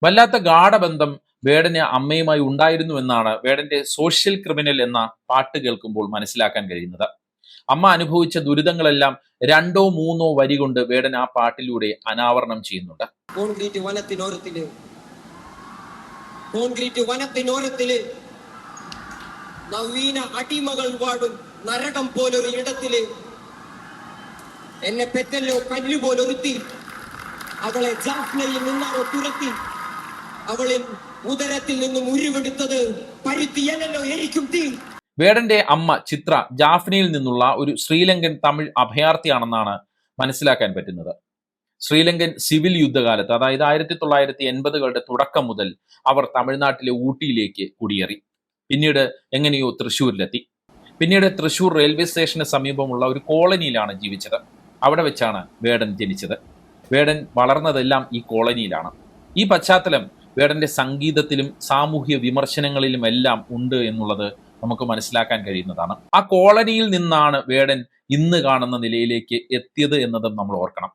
വല്ലാത്ത ഗാഢബന്ധം വേടന് അമ്മയുമായി ഉണ്ടായിരുന്നു എന്നാണ് വേടന്റെ സോഷ്യൽ ക്രിമിനൽ എന്ന പാട്ട് കേൾക്കുമ്പോൾ മനസ്സിലാക്കാൻ കഴിയുന്നത്. അമ്മ അനുഭവിച്ച ദുരിതങ്ങളെല്ലാം രണ്ടോ മൂന്നോ വരി കൊണ്ട് വേടൻ ആ പാട്ടിലൂടെ അനാവരണം ചെയ്യുന്നുണ്ട്. കോൺക്രീറ്റ് വനത്തിനോരത്തില് നവീന അടിമകൾ വാടും നരകം പോലൊരു ഇടത്തില് എന്നെ പെറ്റല്ലോ കല്ല് പോലൊരുത്തി, അവളെ ജാഫ്നയിൽ നിന്നാണോ തുരത്തി, അവളിൽ ഉദരത്തിൽ നിന്നും ഉരുവെടുത്തത് പരുത്തിയല്ലോ എനിക്കും തീ. വേടന്റെ അമ്മ ചിത്ര ജാഫ്നയിൽ നിന്നുള്ള ഒരു ശ്രീലങ്കൻ തമിഴ് അഭയാർത്ഥിയാണെന്നാണ് മനസ്സിലാക്കാൻ പറ്റുന്നത്. ശ്രീലങ്കൻ സിവിൽ യുദ്ധകാലത്ത്, അതായത് 1980കളുടെ തുടക്കം മുതൽ അവർ തമിഴ്നാട്ടിലെ ഊട്ടിയിലേക്ക് കുടിയേറി. പിന്നീട് എങ്ങനെയോ തൃശ്ശൂരിലെത്തി. പിന്നീട് തൃശ്ശൂർ റെയിൽവേ സ്റ്റേഷന് സമീപമുള്ള ഒരു കോളനിയിലാണ് ജീവിച്ചത്. അവിടെ വെച്ചാണ് വേടൻ ജനിച്ചത്. വേടൻ വളർന്നതെല്ലാം ഈ കോളനിയിലാണ്. ഈ പശ്ചാത്തലം വേടന്റെ സംഗീതത്തിലും സാമൂഹ്യ വിമർശനങ്ങളിലും എല്ലാം ഉണ്ട് എന്നുള്ളത് നമുക്ക് മനസ്സിലാക്കാൻ കഴിയുന്നതാണ്. ആ കോളനിയിൽ നിന്നാണ് വേടൻ ഇന്ന് കാണുന്ന നിലയിലേക്ക് എത്തിയത് എന്നതും നമ്മൾ ഓർക്കണം.